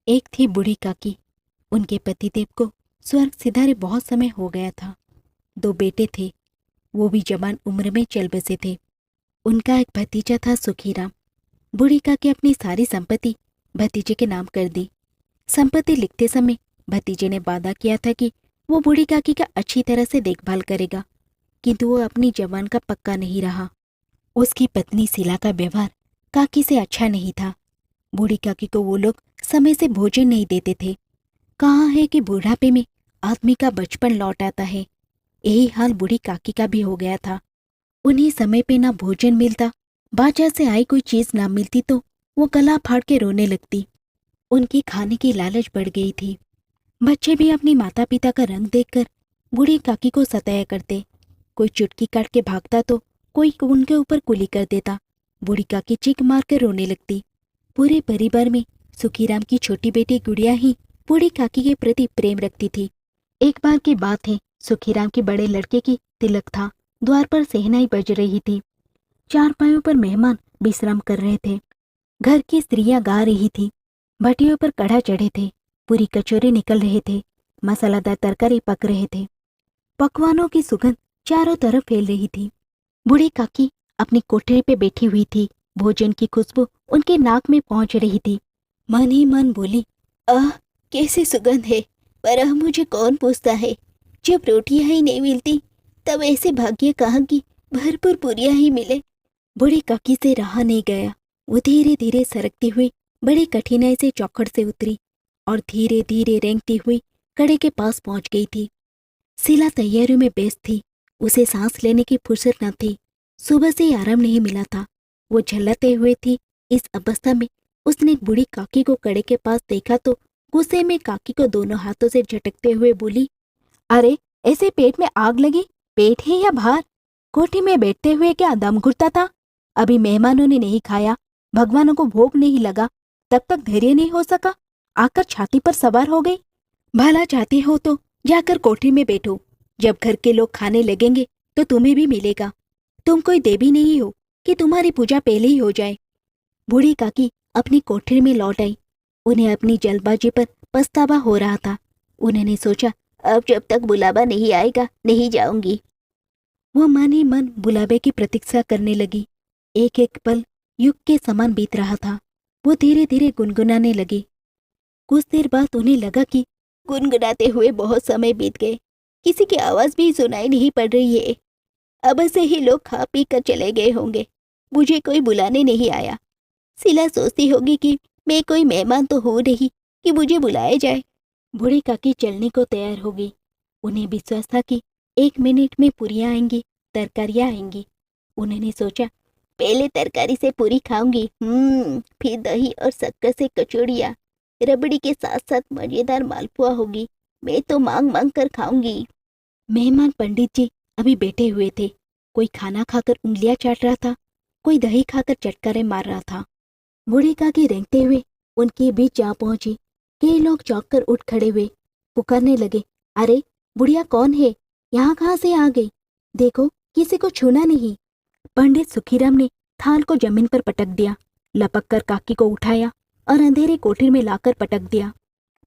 एक थी बूढ़ी काकी। उनके पतिदेव को स्वर्ग सिधारे बहुत समय हो गया था। 2 बेटे थे, वो भी जवान उम्र में चल बसे थे। उनका एक भतीजा था सुखीराम। बूढ़ी काकी अपनी सारी संपत्ति भतीजे के नाम कर दी। संपत्ति लिखते समय भतीजे ने वादा किया था कि वो बूढ़ी काकी का अच्छी तरह से देखभाल करेगा, किंतु वो अपनी जवान का पक्का नहीं रहा। उसकी पत्नी शीला का व्यवहार काकी से अच्छा नहीं था। बूढ़ी काकी को वो लोग समय से भोजन नहीं देते थे। कहाँ है कि बुढ़ापे में आदमी का बचपन लौट आता है। यही हाल बूढ़ी काकी का भी हो गया था। उन्हें समय पे ना भोजन मिलता, बाजार से आई कोई चीज ना मिलती तो वो गला फाड़ के रोने लगती। उनकी खाने की लालच बढ़ गई थी। बच्चे भी अपनी माता पिता का रंग देखकर बूढ़ी काकी को सताया करते। कोई चुटकी काट के भागता तो कोई उनके ऊपर कुली कर देता। बूढ़ी काकी चीख मार कर रोने लगती। पूरे परिवार में सुखीराम की छोटी बेटी गुड़िया ही बूढ़ी काकी के प्रति प्रेम रखती थी। एक बार की बात है, सुखीराम के बड़े लड़के की तिलक था। द्वार पर शहनाई बज रही थी। चारपाइयों पर मेहमान विश्राम कर रहे थे। घर की स्त्रियां गा रही थी। भटियों पर कढ़ा चढ़े थे। पूरी कचौरी निकल रहे थे। मसालादार तरकारी पक रहे थे। पकवानों की सुगंध चारों तरफ फैल रही थी। बूढ़ी काकी अपनी कोठरी पे बैठी हुई थी। भोजन की खुशबू उनके नाक में पहुंच रही थी। मन ही मन बोली, आह, कैसी सुगंध है, पर अब मुझे कौन पूछता है। जब रोटियां ही नहीं मिलती तब ऐसे भाग्य कहाँ की भरपूर पूरियां ही मिले। बूढ़ी काकी से रहा नहीं गया। वो धीरे धीरे सरकती हुई बड़ी कठिनाई से चौखट से उतरी और धीरे धीरे रेंगती हुई कड़े के पास पहुंच गई थी। शीला तैयारियों में व्यस्त थी। उसे सांस लेने की फुर्सत न थी। सुबह से ही आराम नहीं मिला था। वो झल्लाते हुए थी। इस अवस्था में उसने बूढ़ी काकी को कड़े के पास देखा तो गुस्से में काकी को दोनों हाथों से झटकते हुए बोली, अरे ऐसे पेट में आग लगी, पेट है या भार? कोठी में बैठते हुए क्या दम घुटता था? अभी मेहमानों ने नहीं खाया, भगवानों को भोग नहीं लगा, तब तक धैर्य नहीं हो सका, आकर छाती पर सवार हो गई। भला चाहती हो तो जाकर कोठी में बैठो। जब घर के लोग खाने लगेंगे तो तुम्हें भी मिलेगा। तुम कोई देवी नहीं हो कि तुम्हारी पूजा पहले ही हो जाए। बूढ़ी काकी अपनी कोठरी में लौट आई। उन्हें अपनी जल्दबाजी पर पछतावा हो रहा था। उन्होंने सोचा, अब जब तक बुलावा नहीं आएगा नहीं जाऊंगी। वो मन ही मन बुलावे की प्रतीक्षा करने लगी। एक एक पल युग के समान बीत रहा था। वो धीरे धीरे गुनगुनाने लगी। कुछ देर बाद उन्हें लगा कि गुनगुनाते हुए बहुत समय बीत गए। किसी की आवाज भी सुनाई नहीं पड़ रही है। अब से ही लोग खा पी कर चले गए होंगे। मुझे कोई बुलाने नहीं आया। शीला सोचती होगी कि मैं कोई मेहमान तो हो रही कि मुझे बुलाया जाए। बूढ़ी काकी चलने को तैयार हो गई। उन्हें विश्वास था कि 1 मिनट में पूरियां आएंगी, तरकारियां आएंगी। उन्होंने सोचा, पहले तरकारी से पूरी खाऊंगी, फिर दही और शक्कर से कचौड़ियाँ, रबड़ी के साथ साथ मजेदार मालपुआ होगी। मैं तो मांग मांग कर खाऊंगी। मेहमान पंडित जी अभी बैठे हुए थे। कोई खाना खाकर उंगलियां चाट रहा था, कोई दही खाकर चटकारे मार रहा था। बूढ़ी काकी रेंगते हुए उनके बीच जा पहुंची। कई लोग चौंक कर उठ खड़े हुए, पुकारने लगे, अरे बुढ़िया कौन है? यहाँ कहाँ से आ गई? देखो किसी को छूना नहीं। पंडित सुखीराम ने थाल को जमीन पर पटक दिया, लपक कर काकी को उठाया और अंधेरी कोठरी में लाकर पटक दिया।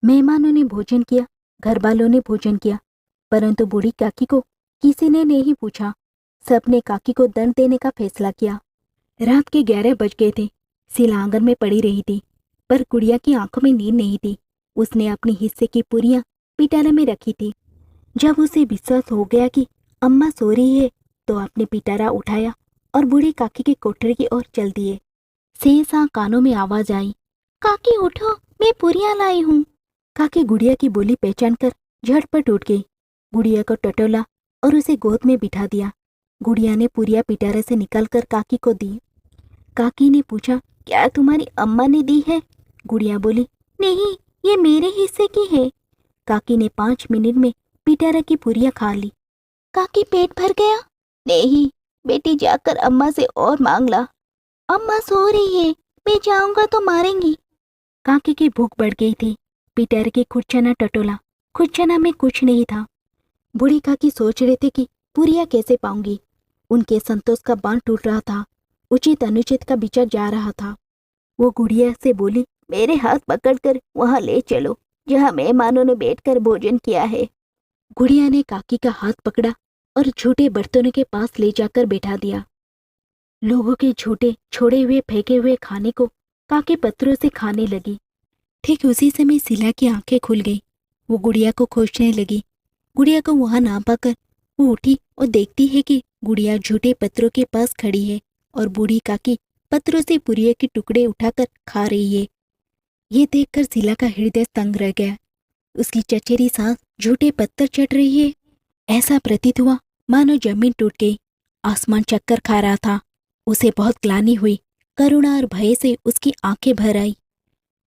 मेहमानों ने भोजन किया, घर वालों ने भोजन किया, परंतु बूढ़ी काकी को किसी ने नहीं पूछा। सबने काकी को दंड देने का फैसला किया। रात के 11 बज गए थे। शीला आंगन में पड़ी रही थी, पर गुड़िया की आंखों में नींद नहीं थी। उसने अपनी हिस्से की पूरियां पिटारे में रखी थी। जब उसे विश्वास हो गया कि अम्मा सो रही है तो आपने पिटारा उठाया और बूढ़ी काकी की कोठरी की ओर चल दिए। सहसा कानों में आवाज आई, काकी उठो, मैं पूरियां लाई हूँ। काकी गुड़िया की बोली पहचान कर झटपट उठ गई। गुड़िया को टटोला और उसे गोद में बिठा दिया। गुड़िया ने पूरियां पिटारे से निकालकर काकी को दी। काकी ने पूछा, क्या तुम्हारी अम्मा ने दी है? गुड़िया बोली, नहीं, ये मेरे हिस्से की है। काकी ने 5 मिनट में पिटारा की पूरियां खा ली। काकी पेट भर गया? नहीं, बेटी जाकर अम्मा से और मांग ला। अम्मा सो रही है, मैं जाऊंगा तो मारेंगी। काकी की भूख बढ़ गई थी। पिटारे की खुरचना टटोला। खुरचना में कुछ नहीं था। बूढ़ी काकी सोच रहे थे कि पूरियां कैसे पाऊंगी। उनके संतोष का बांध टूट रहा था। उचित अनुचित का विचार जा रहा था। वो गुड़िया से बोली, मेरे हाथ पकड़कर वहां ले चलो जहां मेहमानों ने बैठकर भोजन किया है। गुड़िया ने काकी का हाथ पकड़ा और झूठे बर्तनों के पास ले जाकर बैठा दिया। लोगों के झूठे छोड़े हुए फेंके हुए खाने को काकी पत्थरों से खाने लगी। ठीक उसी समय शीला की आंखें खुल गई। वो गुड़िया को खोजने लगी। गुड़िया को वहां ना पाकर वो उठी और देखती है कि गुड़िया झूठे पत्थरों के पास खड़ी है और बूढ़ी काकी पत्थरों से पुरिये के टुकड़े उठाकर खा रही है। ये देखकर शीला का हृदय तंग रह गया। उसकी चचेरी सांस झूठे पत्थर चट रही है। ऐसा प्रतीत हुआ मानो जमीन टूट गई। आसमान चक्कर खा रहा था। उसे बहुत ग्लानि हुई। करुणा और भय से उसकी आंखें भर आई।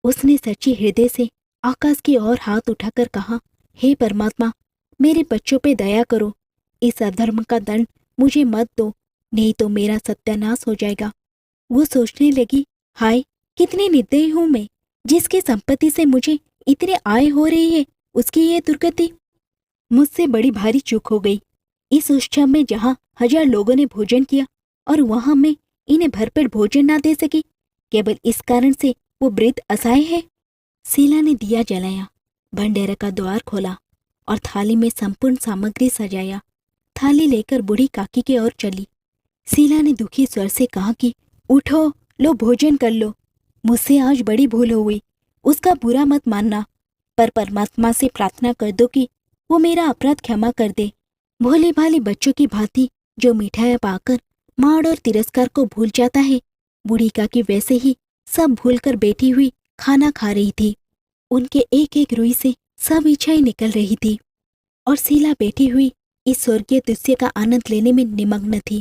उसने सच्ची हृदय से आकाश की ओर हाथ उठाकर कहा, हे परमात्मा, मेरे बच्चों पे दया करो। इस अधर्म का दंड मुझे मत दो, नहीं तो मेरा सत्यानाश हो जाएगा। वो सोचने लगी, हाय कितनी निर्दयी हूं मैं। जिसकी संपत्ति से मुझे इतने आय हो रही है उसकी ये दुर्गति। मुझसे बड़ी भारी चूक हो गई। इस उत्सव में जहां 1000 लोगों ने भोजन किया और वहां मैं इन्हें भरपेट भोजन ना दे सकी, केवल इस कारण से वो वृद्ध असहाय है। शीला ने दिया जलाया, भंडारे का द्वार खोला और थाली में संपूर्ण सामग्री सजाया। थाली लेकर बूढ़ी काकी की ओर चली। शीला ने दुखी स्वर से कहा कि उठो, लो भोजन कर लो। मुझसे आज बड़ी भूल हो गई, उसका बुरा मत मानना, पर परमात्मा से प्रार्थना कर दो कि वो मेरा अपराध क्षमा कर दे। भोले भाले बच्चों की भांति जो मिठाइयाँ पाकर माड़ और तिरस्कार को भूल जाता है, बूढ़ी काकी वैसे ही सब भूलकर बैठी हुई खाना खा रही थी। उनके एक एक रुई से सब इच्छाएं निकल रही थी और शीला बैठी हुई इस स्वर्गीय दृश्य का आनंद लेने में निमग्न थी।